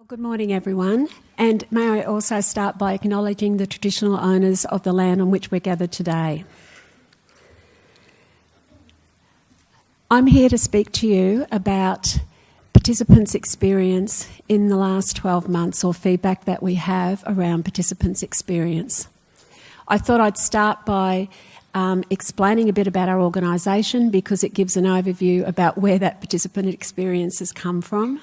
Good morning, everyone, and may I also start by acknowledging the traditional owners of the land on which we're gathered today. I'm here to speak to you about participants' experience in the last 12 months, or feedback that we have around participants' experience. I thought I'd start by explaining a bit about our organisation, because it gives an overview about where that participant experience has come from.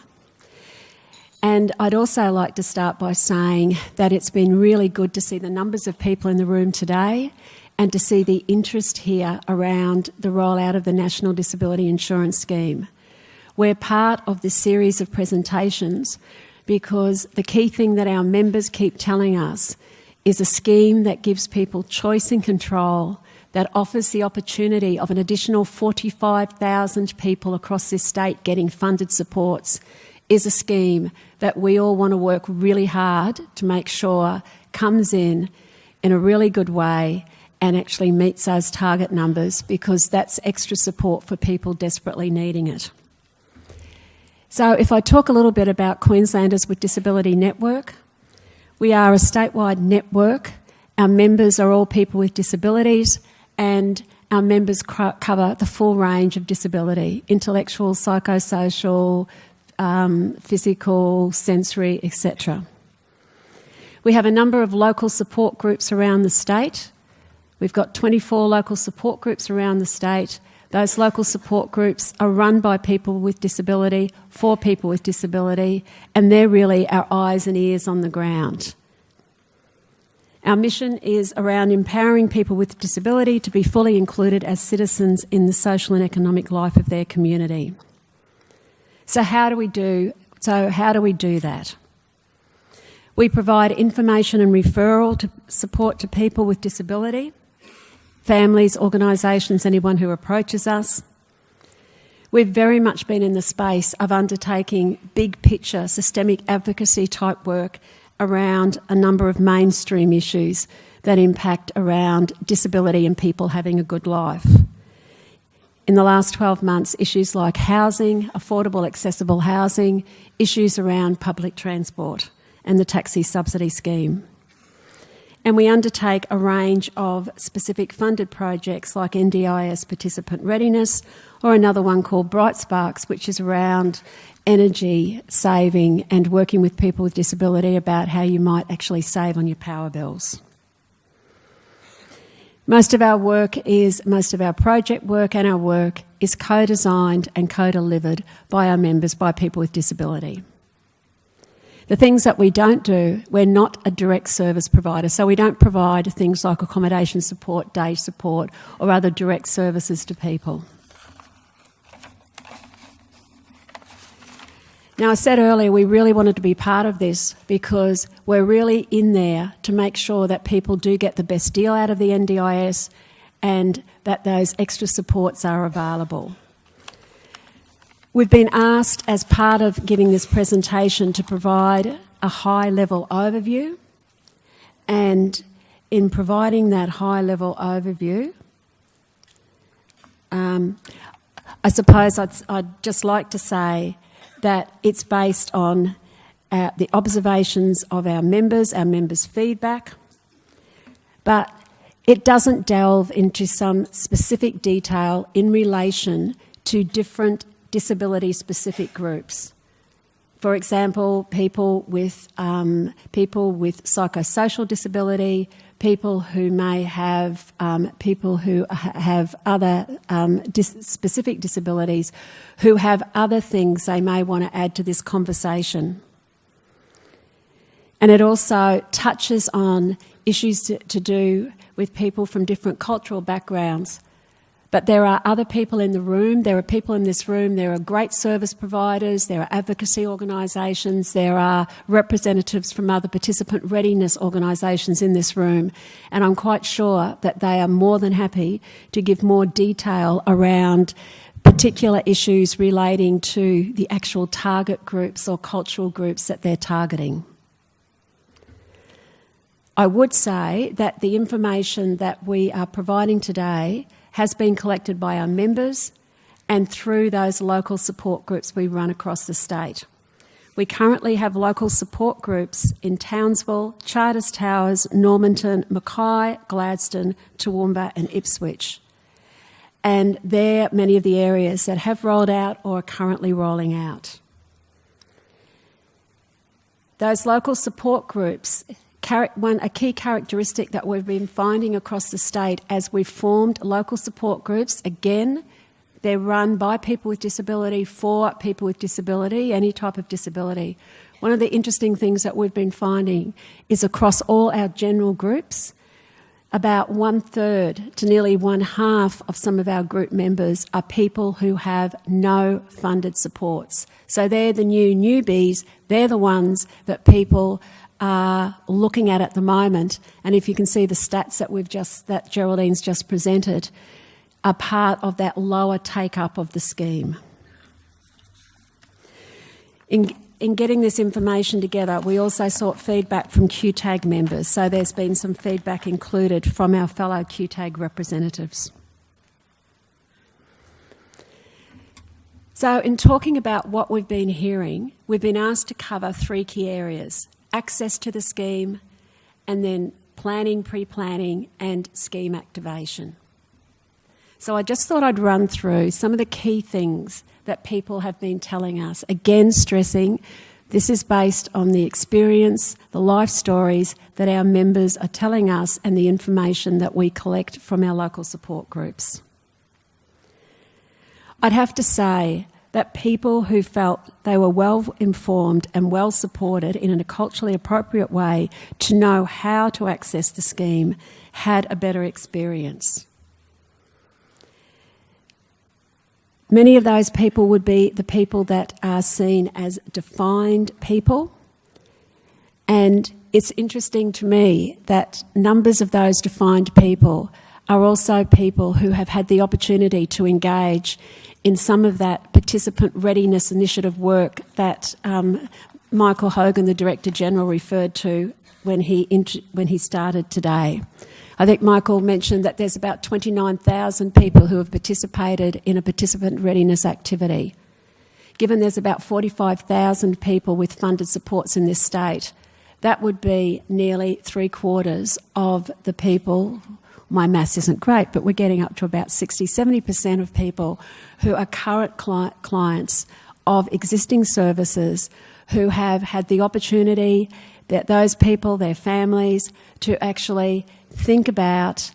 And I'd also like to start by saying that it's been really good to see the numbers of people in the room today and to see the interest here around the rollout of the National Disability Insurance Scheme. We're part of this series of presentations because the key thing that our members keep telling us is a scheme that gives people choice and control, that offers the opportunity of an additional 45,000 people across this state getting funded supports, is a scheme that we all want to work really hard to make sure comes in a really good way and actually meets those target numbers, because that's extra support for people desperately needing it. So if I talk a little bit about Queenslanders with Disability Network, we are a statewide network. Our members are all people with disabilities, and our members cover the full range of disability: intellectual, psychosocial, physical, sensory, etc. We have a number of local support groups around the state. We've got 24 local support groups around the state. Those local support groups are run by people with disability, for people with disability, and they're really our eyes and ears on the ground. Our mission is around empowering people with disability to be fully included as citizens in the social and economic life of their community. So how do we do that? We provide information and referral support to people with disability, families, organisations, anyone who approaches us. We've very much been in the space of undertaking big picture, systemic advocacy type work around a number of mainstream issues that impact around disability and people having a good life. In the last 12 months, issues like housing, affordable, accessible housing, issues around public transport and the taxi subsidy scheme. And we undertake a range of specific funded projects like NDIS participant readiness, or another one called Bright Sparks, which is around energy saving and working with people with disability about how you might actually save on your power bills. Most of our project work and our work is co-designed and co-delivered by our members, by people with disability. The things that we don't do, we're not a direct service provider, so we don't provide things like accommodation support, day support, or other direct services to people. Now, I said earlier we really wanted to be part of this because we're really in there to make sure that people do get the best deal out of the NDIS and that those extra supports are available. We've been asked, as part of giving this presentation, to provide a high-level overview, and in providing that high-level overview, I suppose I'd just like to say that it's based on the observations of our members' feedback, but it doesn't delve into some specific detail in relation to different disability-specific groups. For example, people with psychosocial disability, people who may have other specific disabilities, who have other things they may want to add to this conversation. And it also touches on issues to do with people from different cultural backgrounds. But there are other people in the room, there are people in this room, there are great service providers, there are advocacy organisations, there are representatives from other participant readiness organisations in this room, and I'm quite sure that they are more than happy to give more detail around particular issues relating to the actual target groups or cultural groups that they're targeting. I would say that the information that we are providing today has been collected by our members and through those local support groups we run across the state. We currently have local support groups in Townsville, Charters Towers, Normanton, Mackay, Gladstone, Toowoomba and Ipswich. And they're many of the areas that have rolled out or are currently rolling out. Those local support groups, a key characteristic that we've been finding across the state as we've formed local support groups, again, they're run by people with disability, for people with disability, any type of disability. One of the interesting things that we've been finding is across all our general groups, about 1/3 to nearly 1/2 of some of our group members are people who have no funded supports. So they're the new newbies, they're the ones that people are looking at the moment. And if you can see the stats that Geraldine's just presented, are part of that lower take-up of the scheme. In getting this information together, we also sought feedback from QTAG members, so there's been some feedback included from our fellow QTAG representatives. So in talking about what we've been hearing, we've been asked to cover 3 key areas: access to the scheme, and then planning, pre-planning, and scheme activation. So I just thought I'd run through some of the key things that people have been telling us. Again, stressing this is based on the experience, the life stories that our members are telling us and the information that we collect from our local support groups. I'd have to say that people who felt they were well informed and well supported in a culturally appropriate way to know how to access the scheme had a better experience. Many of those people would be the people that are seen as defined people. And it's interesting to me that numbers of those defined people are also people who have had the opportunity to engage in some of that participant readiness initiative work that Michael Hogan, the Director General, referred to when he started today. I think Michael mentioned that there's about 29,000 people who have participated in a participant readiness activity. Given there's about 45,000 people with funded supports in this state, that would be nearly 3/4 of the people. My maths isn't great, but we're getting up to about 60-70% of people who are current clients of existing services who have had the opportunity, that those people, their families, to actually think about,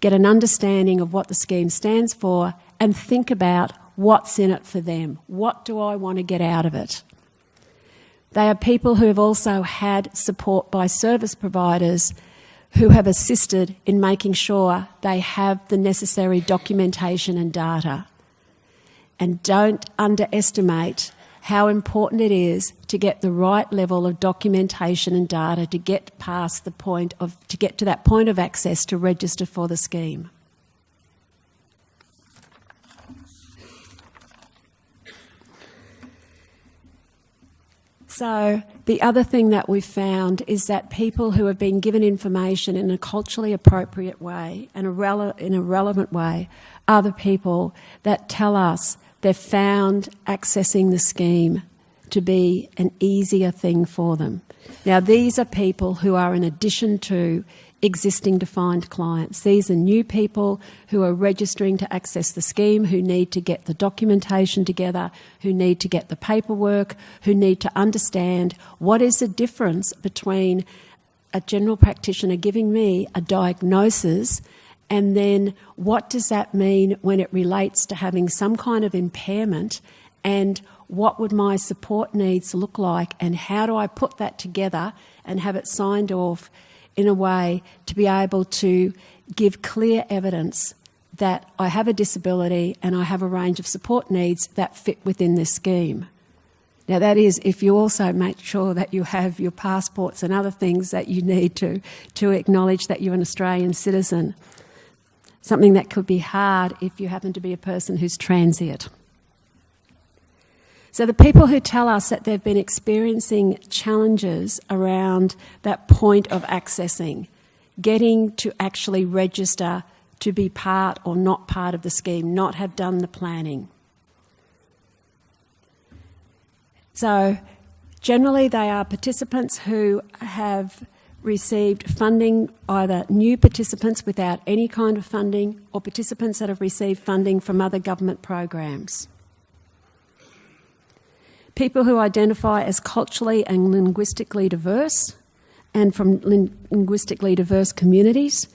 get an understanding of what the scheme stands for, and think about what's in it for them. What do I want to get out of it? They are people who have also had support by service providers who have assisted in making sure they have the necessary documentation and data. And don't underestimate how important it is to get the right level of documentation and data to get to that point of access to register for the scheme. So the other thing that we've found is that people who have been given information in a culturally appropriate way and in a relevant way are the people that tell us they've found accessing the scheme to be an easier thing for them. Now, these are people who are in addition to existing defined clients. These are new people who are registering to access the scheme, who need to get the documentation together, who need to get the paperwork, who need to understand what is the difference between a general practitioner giving me a diagnosis and then what does that mean when it relates to having some kind of impairment, and what would my support needs look like, and how do I put that together and have it signed off in a way to be able to give clear evidence that I have a disability and I have a range of support needs that fit within this scheme. Now that is if you also make sure that you have your passports and other things that you need to acknowledge that you're an Australian citizen. Something that could be hard if you happen to be a person who's transient. So the people who tell us that they've been experiencing challenges around that point of accessing, getting to actually register to be part or not part of the scheme, not have done the planning. So Generally, they are participants who have received funding, either new participants without any kind of funding or participants that have received funding from other government programs. People who identify as culturally and linguistically diverse and from linguistically diverse communities,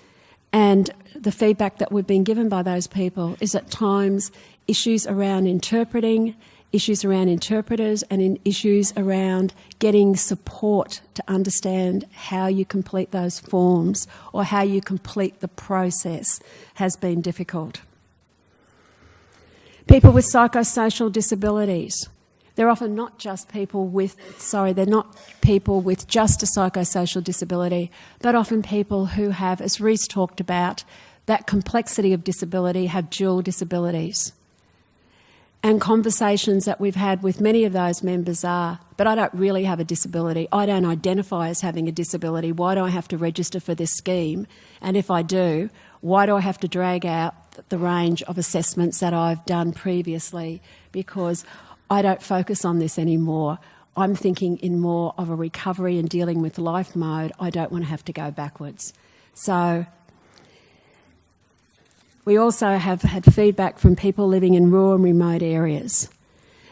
and the feedback that we've been given by those people is at times issues around interpreting, issues around interpreters, and in issues around getting support to understand how you complete those forms or how you complete the process has been difficult. People with psychosocial disabilities. They're often not just people with, they're not people with just a psychosocial disability, but often people who have, as Reece talked about, that complexity of disability, have dual disabilities. And conversations that we've had with many of those members are, but I don't really have a disability. I don't identify as having a disability. Why do I have to register for this scheme? And if I do, why do I have to drag out the range of assessments that I've done previously? Because I don't focus on this anymore. I'm thinking in more of a recovery and dealing with life mode. I don't want to have to go backwards. So we also have had feedback from people living in rural and remote areas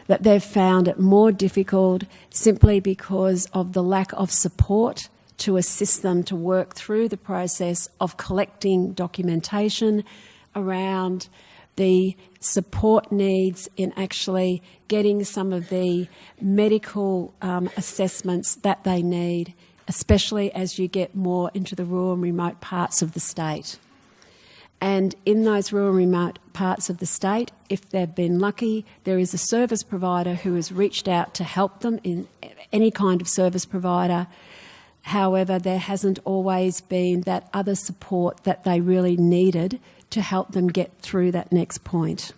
that they've found it more difficult simply because of the lack of support to assist them to work through the process of collecting documentation around the support needs in actually getting some of the medical assessments that they need, especially as you get more into the rural and remote parts of the state. And in those rural and remote parts of the state, if they've been lucky, there is a service provider who has reached out to help them, in any kind of service provider. However, there hasn't always been that other support that they really needed to help them get through that next point.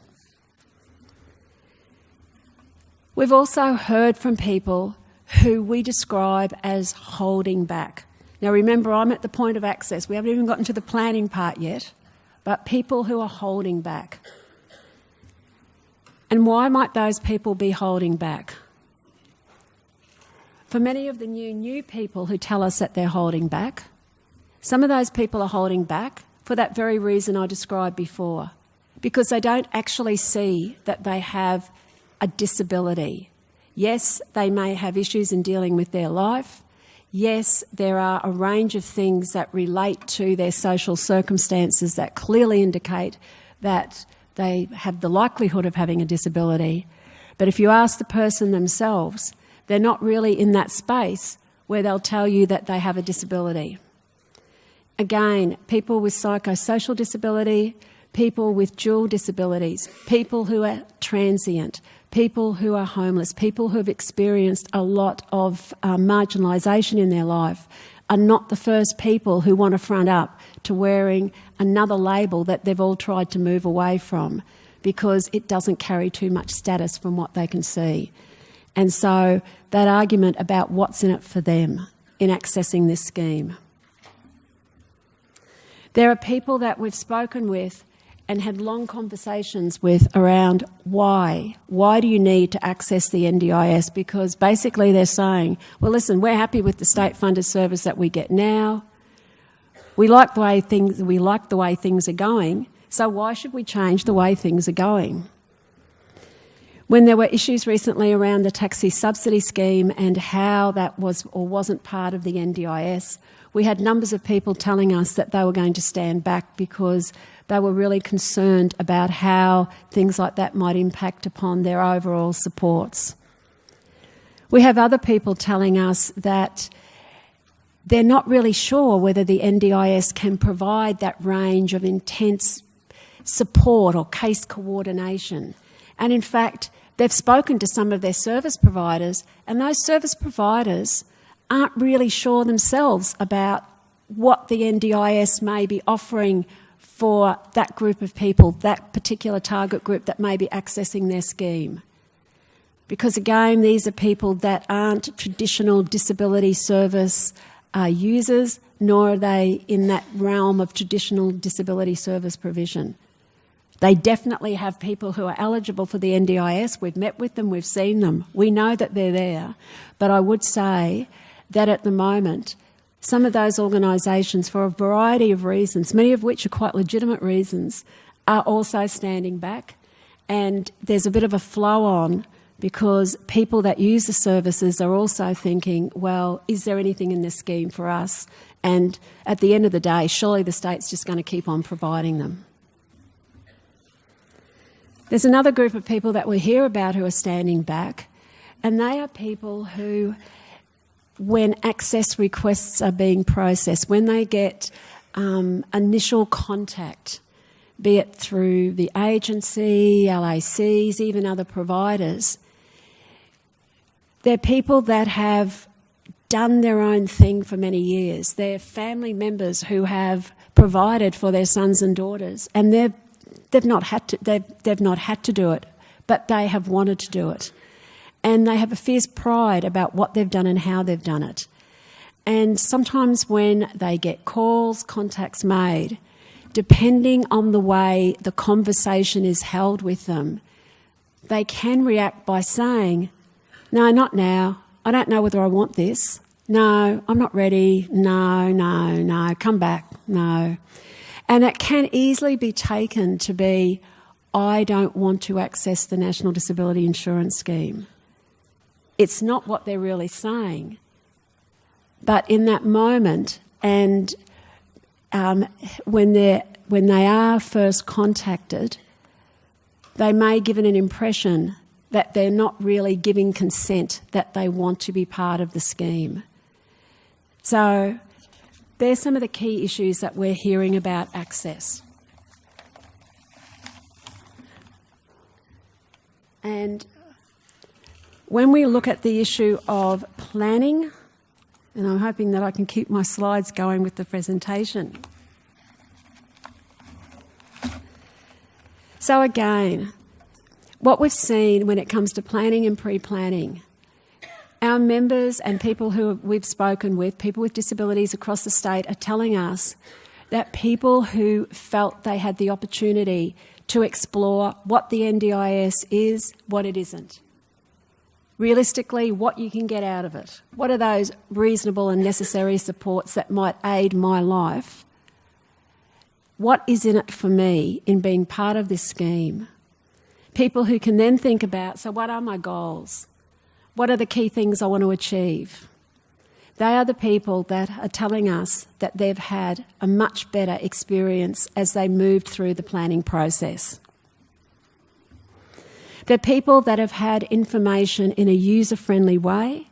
We've also heard from people who we describe as holding back. Now remember, I'm at the point of access. We haven't even gotten to the planning part yet, but people who are holding back. And why might those people be holding back? For many of the new people who tell us that they're holding back, some of those people are holding back for that very reason I described before, because they don't actually see that they have a disability. Yes, they may have issues in dealing with their life. Yes, there are a range of things that relate to their social circumstances that clearly indicate that they have the likelihood of having a disability. But if you ask the person themselves, they're not really in that space where they'll tell you that they have a disability. Again, people with psychosocial disability, people with dual disabilities, people who are transient, people who are homeless, people who have experienced a lot of marginalisation in their life are not the first people who want to front up to wearing another label that they've all tried to move away from because it doesn't carry too much status from what they can see. And so that argument about what's in it for them in accessing this scheme. There are people that we've spoken with and had long conversations with around why. Why do you need to access the NDIS? Because basically they're saying, well, listen, we're happy with the state-funded service that we get now. We like the way things are going, so why should we change the way things are going? When there were issues recently around the taxi subsidy scheme and how that was or wasn't part of the NDIS, we had numbers of people telling us that they were going to stand back because they were really concerned about how things like that might impact upon their overall supports. We have other people telling us that they're not really sure whether the NDIS can provide that range of intense support or case coordination. And in fact, they've spoken to some of their service providers, and those service providers aren't really sure themselves about what the NDIS may be offering for that group of people, that particular target group that may be accessing their scheme. Because again, these are people that aren't traditional disability service users, nor are they in that realm of traditional disability service provision. They definitely have people who are eligible for the NDIS. We've met with them, we've seen them. We know that they're there. But I would say that at the moment, some of those organisations, for a variety of reasons, many of which are quite legitimate reasons, are also standing back. And there's a bit of a flow on because people that use the services are also thinking, well, is there anything in this scheme for us? And at the end of the day, surely the state's just going to keep on providing them. There's another group of people that we hear about who are standing back, and they are people who, when access requests are being processed, when they get initial contact, be it through the agency, LACs, even other providers, they're people that have done their own thing for many years. They're family members who have provided for their sons and daughters, and they've not had to do it, but they have wanted to do it. And they have a fierce pride about what they've done and how they've done it. And sometimes when they get calls, contacts made, depending on the way the conversation is held with them, they can react by saying, no, not now. I don't know whether I want this. No, I'm not ready. No, come back. No. And it can easily be taken to be, I don't want to access the National Disability Insurance Scheme. It's not what they're really saying. But in that moment, and when they are first contacted, they may give it an impression that they're not really giving consent that they want to be part of the scheme. So there's some of the key issues that we're hearing about access. And when we look at the issue of planning, and I'm hoping that I can keep my slides going with the presentation. So again, what we've seen when it comes to planning and pre-planning, our members and people who we've spoken with, people with disabilities across the state, are telling us that people who felt they had the opportunity to explore what the NDIS is, what it isn't. Realistically, what you can get out of it. What are those reasonable and necessary supports that might aid my life? What is in it for me in being part of this scheme? People who can then think about, so what are my goals? What are the key things I want to achieve? They are the people that are telling us that they've had a much better experience as they moved through the planning process. They're people that have had information in a user-friendly way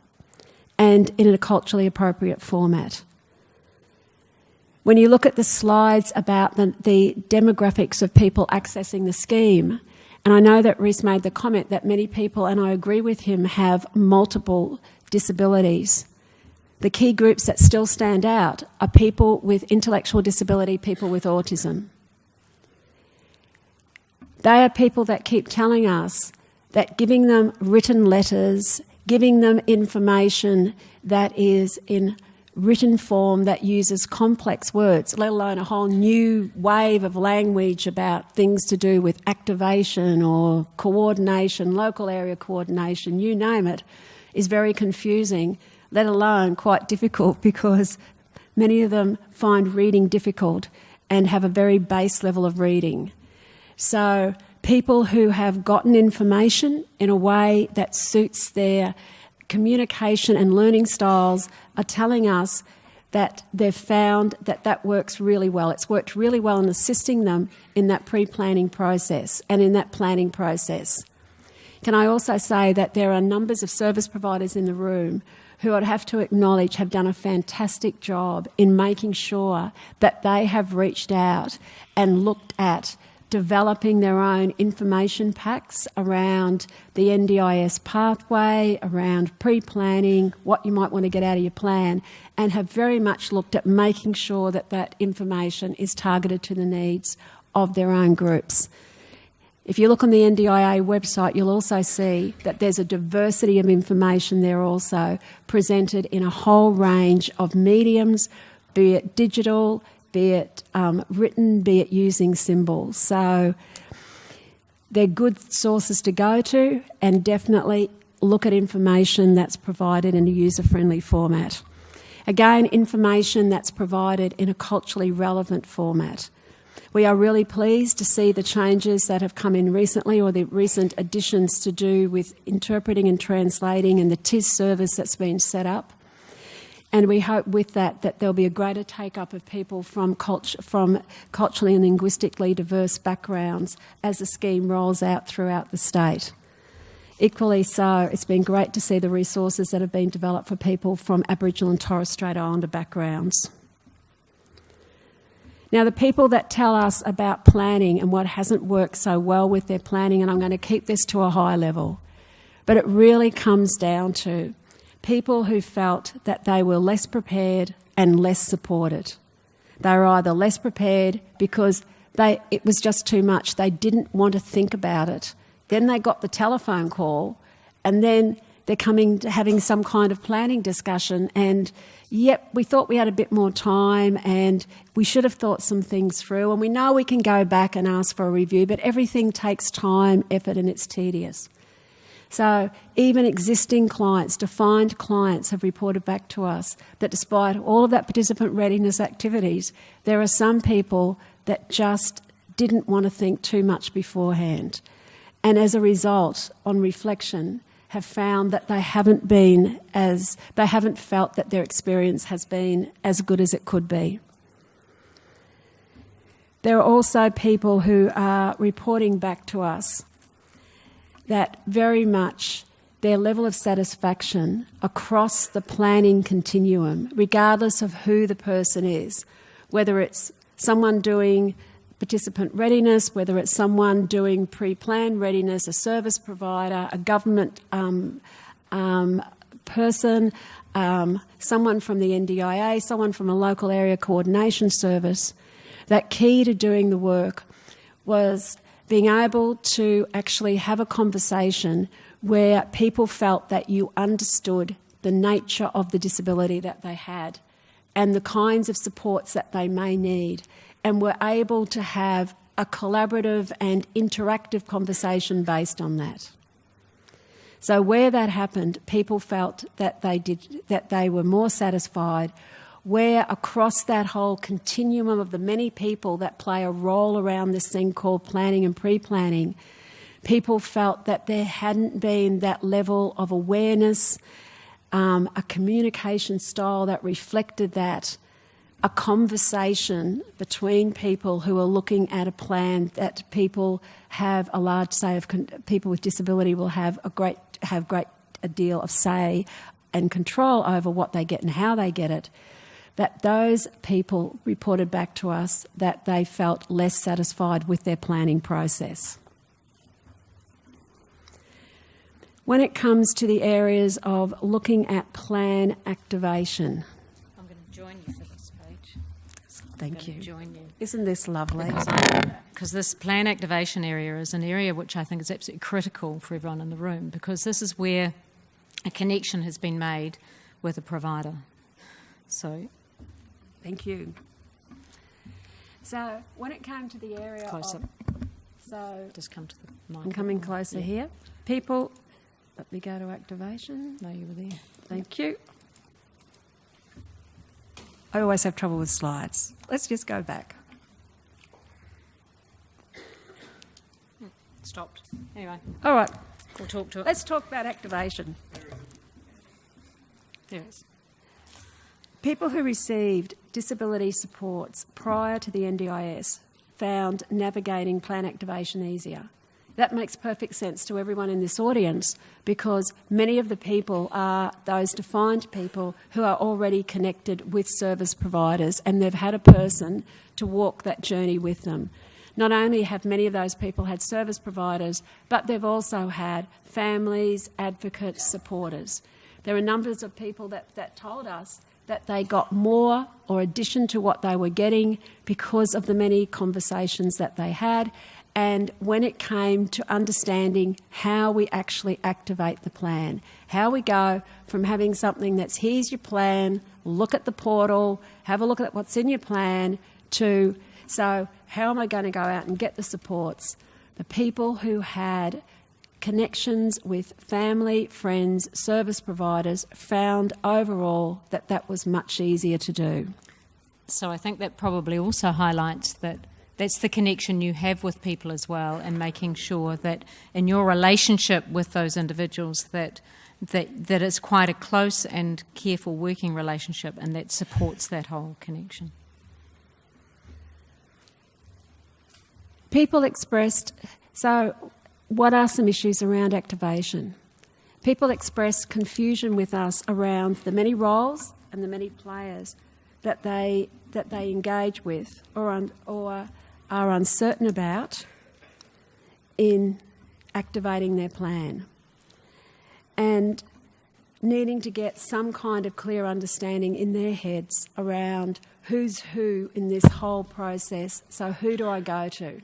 and in a culturally appropriate format. When you look at the slides about the demographics of people accessing the scheme, and I know that Rhys made the comment that many people, and I agree with him, have multiple disabilities. The key groups that still stand out are people with intellectual disability, people with autism. They are people that keep telling us that giving them written letters, giving them information that is in written form that uses complex words, let alone a whole new wave of language about things to do with activation or coordination, local area coordination, you name it, is very confusing, let alone quite difficult, because many of them find reading difficult and have a very base level of reading. So people who have gotten information in a way that suits their communication and learning styles are telling us that they've found that that works really well. It's worked really well in assisting them in that pre-planning process and in that planning process. Can I also say that there are numbers of service providers in the room who I'd have to acknowledge have done a fantastic job in making sure that they have reached out and looked at developing their own information packs around the NDIS pathway, around pre-planning, what you might want to get out of your plan, and have very much looked at making sure that that information is targeted to the needs of their own groups. If you look on the NDIA website, you'll also see that there's a diversity of information there also, presented in a whole range of mediums, be it digital, be it written, be it using symbols. So they're good sources to go to, and definitely look at information that's provided in a user-friendly format. Again, information that's provided in a culturally relevant format. We are really pleased to see the changes that have come in recently, or the recent additions to do with interpreting and translating, and the TIS service that's been set up. And we hope with that there'll be a greater take-up of people from culturally and linguistically diverse backgrounds as the scheme rolls out throughout the state. Equally so, it's been great to see the resources that have been developed for people from Aboriginal and Torres Strait Islander backgrounds. Now, the people that tell us about planning and what hasn't worked so well with their planning, and I'm going to keep this to a high level, but it really comes down to people who felt that they were less prepared and less supported. They were either less prepared because it was just too much. They didn't want to think about it. Then they got the telephone call, and then they're coming to having some kind of planning discussion, and yep, we thought we had a bit more time and we should have thought some things through, and we know we can go back and ask for a review, but everything takes time, effort, and it's tedious. So even existing clients, defined clients, have reported back to us that despite all of that participant readiness activities, there are some people that just didn't want to think too much beforehand. And as a result, on reflection, have found that they haven't felt that their experience has been as good as it could be. There are also people who are reporting back to us that very much their level of satisfaction across the planning continuum, regardless of who the person is, whether it's someone doing participant readiness, whether it's someone doing pre-plan readiness, a service provider, a government person, someone from the NDIA, someone from a local area coordination service, that key to doing the work was being able to actually have a conversation where people felt that you understood the nature of the disability that they had and the kinds of supports that they may need, and were able to have a collaborative and interactive conversation based on that. So where that happened, people felt that they were more satisfied, where across that whole continuum of the many people that play a role around this thing called planning and pre-planning, people felt that there hadn't been that level of awareness, a communication style that reflected that, a conversation between people who are looking at a plan that people have a large say of, people with disability will have a great deal of say and control over what they get and how they get it, that those people reported back to us that they felt less satisfied with their planning process. When it comes to the areas of looking at plan activation. I'm going to join you for this page. Thank you. Join you. Isn't this lovely? Because this plan activation area is an area which I think is absolutely critical for everyone in the room, because this is where a connection has been made with a provider. So, thank you. So when it came to the area closer. So just come to the mic. I'm coming closer here. People, let me go to activation. No, you were there. Thank you. I always have trouble with slides. Let's just go back. Stopped. Anyway, All right, we'll talk to it. let's talk about activation. There it is. People who received disability supports prior to the NDIS found navigating plan activation easier. That makes perfect sense to everyone in this audience, because many of the people are those defined people who are already connected with service providers, and they've had a person to walk that journey with them. Not only have many of those people had service providers, but they've also had families, advocates, supporters. There are numbers of people that told us that they got more or addition to what they were getting because of the many conversations that they had, and when it came to understanding how we actually activate the plan, how we go from having something that's here's your plan, look at the portal, have a look at what's in your plan, to so how am I going to go out and get the supports? the people who had connections with family, friends, service providers found overall that that was much easier to do. So I think that probably also highlights that that's the connection you have with people as well, and making sure that in your relationship with those individuals that it's quite a close and careful working relationship, and that supports that whole connection. People expressed, so what are some issues around activation? People expressed confusion with us around the many roles and the many players that they engage with or are uncertain about in activating their plan, and needing to get some kind of clear understanding in their heads around who's who in this whole process. So who do I go to?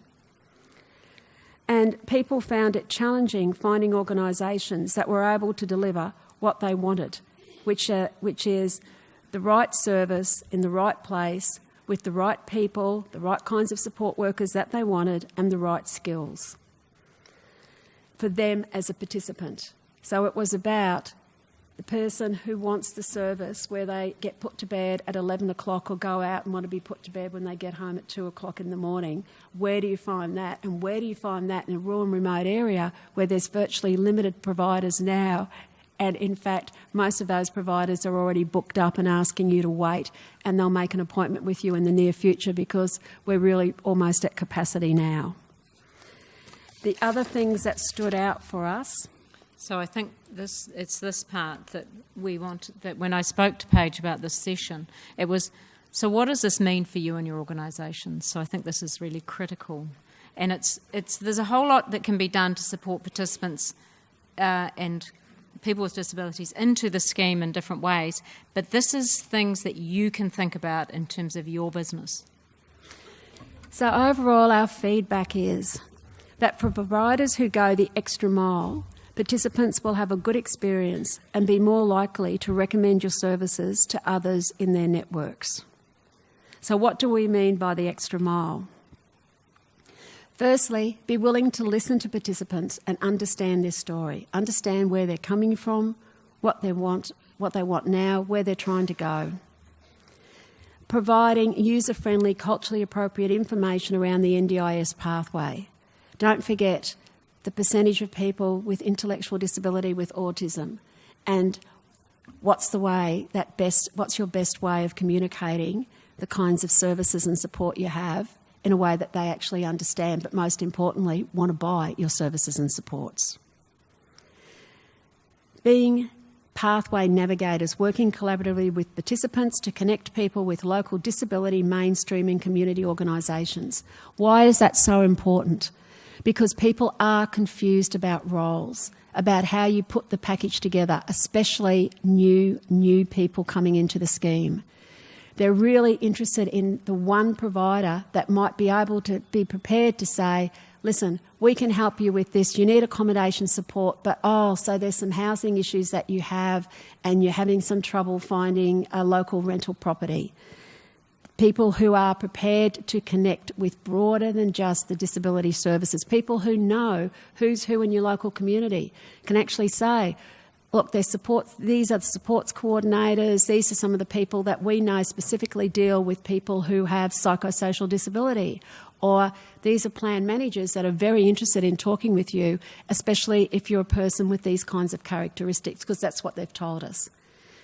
And people found it challenging finding organisations that were able to deliver what they wanted, which is the right service in the right place with the right people, the right kinds of support workers that they wanted, and the right skills for them as a participant. So it was about the person who wants the service where they get put to bed at 11 o'clock or go out and want to be put to bed when they get home at 2 o'clock in the morning. Where do you find that? And where do you find that in a rural and remote area where there's virtually limited providers now? And in fact, most of those providers are already booked up and asking you to wait, and they'll make an appointment with you in the near future because we're really almost at capacity now. The other things that stood out for us. So I think it's this part that we want, that when I spoke to Paige about this session, it was, so what does this mean for you and your organisation? So I think this is really critical. And there's a whole lot that can be done to support participants and people with disabilities into the scheme in different ways, but this is things that you can think about in terms of your business. So overall, our feedback is that for providers who go the extra mile, participants will have a good experience and be more likely to recommend your services to others in their networks. So what do we mean by the extra mile? Firstly, be willing to listen to participants and understand their story, understand where they're coming from, what they want now, where they're trying to go. Providing user-friendly, culturally appropriate information around the NDIS pathway. Don't forget the percentage of people with intellectual disability with autism, and what's your best way of communicating the kinds of services and support you have in a way that they actually understand, but most importantly, want to buy your services and supports. Being pathway navigators, working collaboratively with participants to connect people with local disability mainstream and community organisations. Why is that so important? Because people are confused about roles, about how you put the package together, especially new people coming into the scheme. They're really interested in the one provider that might be able to be prepared to say, listen, we can help you with this, you need accommodation support, but so there's some housing issues that you have and you're having some trouble finding a local rental property. People who are prepared to connect with broader than just the disability services, people who know who's who in your local community, can actually say, look, these are the supports coordinators, these are some of the people that we know specifically deal with people who have psychosocial disability, or these are plan managers that are very interested in talking with you, especially if you're a person with these kinds of characteristics, because that's what they've told us.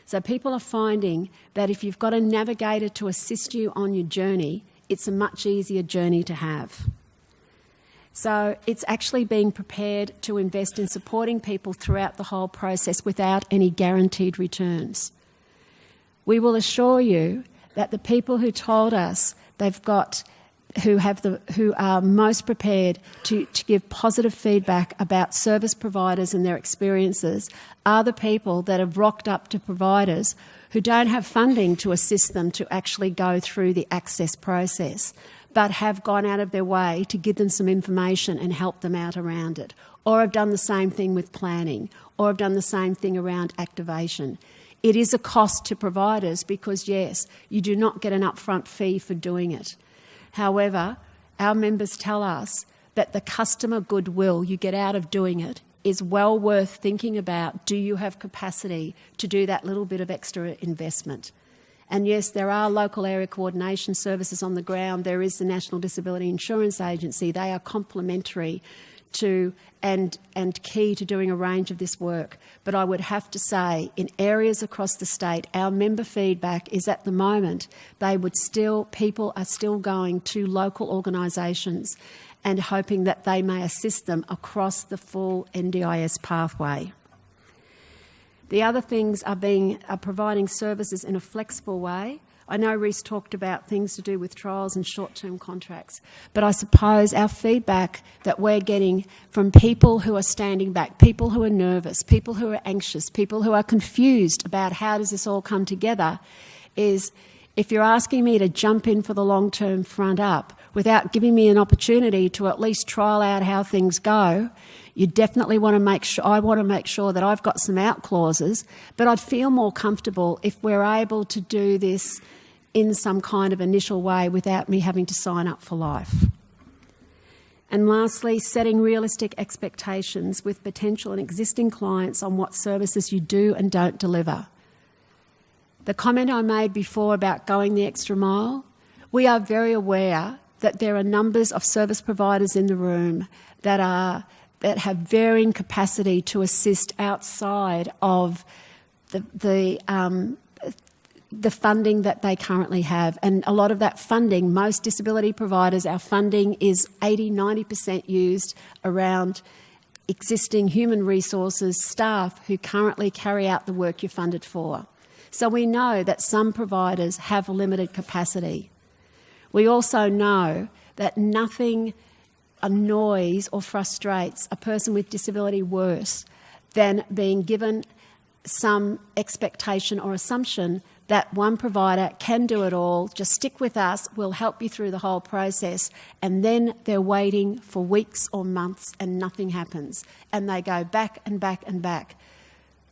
So people are finding that if you've got a navigator to assist you on your journey, it's a much easier journey to have. So it's actually being prepared to invest in supporting people throughout the whole process without any guaranteed returns. We will assure you that the people who told us who are most prepared to give positive feedback about service providers and their experiences are the people that have rocked up to providers who don't have funding to assist them to actually go through the access process, but have gone out of their way to give them some information and help them out around it, or have done the same thing with planning, or have done the same thing around activation. It is a cost to providers because, yes, you do not get an upfront fee for doing it. However, our members tell us that the customer goodwill you get out of doing it is well worth thinking about. Do you have capacity to do that little bit of extra investment? And yes, there are local area coordination services on the ground. There is the National Disability Insurance Agency. They are complementary to and key to doing a range of this work. But I would have to say, in areas across the state, our member feedback is at the moment people are still going to local organisations and hoping that they may assist them across the full NDIS pathway. The other things are providing services in a flexible way. I know Reece talked about things to do with trials and short-term contracts, but I suppose our feedback that we're getting from people who are standing back, people who are nervous, people who are anxious, people who are confused about how does this all come together is, if you're asking me to jump in for the long-term front up without giving me an opportunity to at least trial out how things go, you definitely want to make sure, I want to make sure that I've got some out clauses, but I'd feel more comfortable if we're able to do this in some kind of initial way without me having to sign up for life. And lastly, setting realistic expectations with potential and existing clients on what services you do and don't deliver. The comment I made before about going the extra mile, we are very aware that there are numbers of service providers in the room that have varying capacity to assist outside of the funding that they currently have. And a lot of that funding, most disability providers, our funding is 80-90% used around existing human resources staff who currently carry out the work you're funded for. So we know that some providers have limited capacity. We also know that nothing annoys or frustrates a person with disability worse than being given some expectation or assumption that one provider can do it all, just stick with us, we'll help you through the whole process, and then they're waiting for weeks or months and nothing happens, and they go back and back and back.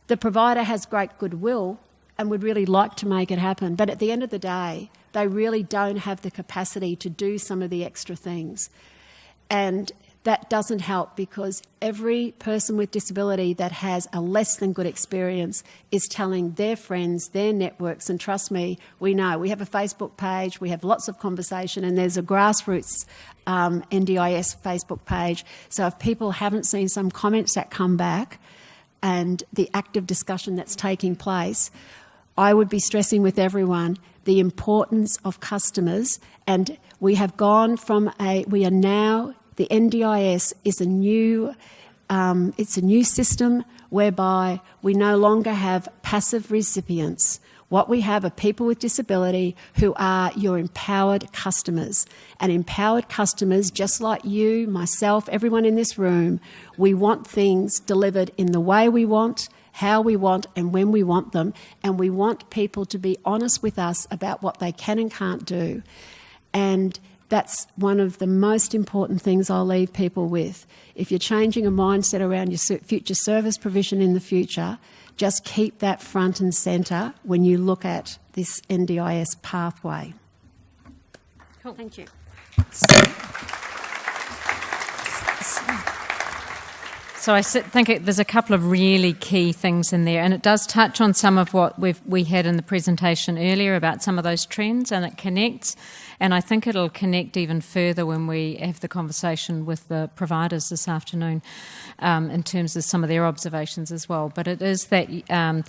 The provider has great goodwill and would really like to make it happen, but at the end of the day, they really don't have the capacity to do some of the extra things. And that doesn't help, because every person with disability that has a less than good experience is telling their friends, their networks, and trust me, we know. We have a Facebook page, we have lots of conversation, and there's a grassroots NDIS Facebook page. So if people haven't seen some comments that come back and the active discussion that's taking place, I would be stressing with everyone the importance of customers. And we have gone from the NDIS is a new system whereby we no longer have passive recipients. What we have are people with disability who are your empowered customers. And empowered customers, just like you, myself, everyone in this room, we want things delivered in the way we want, how we want, and when we want them. And we want people to be honest with us about what they can and can't do. And that's one of the most important things I'll leave people with. If you're changing a mindset around your future service provision in the future, just keep that front and centre when you look at this NDIS pathway. Cool. Thank you. So I think there's a couple of really key things in there, and it does touch on some of what we had in the presentation earlier about some of those trends, and it connects. And I think it'll connect even further when we have the conversation with the providers this afternoon in terms of some of their observations as well. But it is that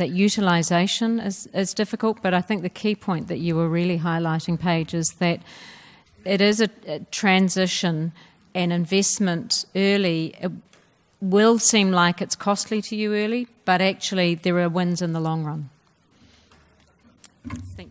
utilisation is difficult, but I think the key point that you were really highlighting, Paige, is that it is a transition and investment early. It will seem like it's costly to you early, but actually there are wins in the long run. Thank you.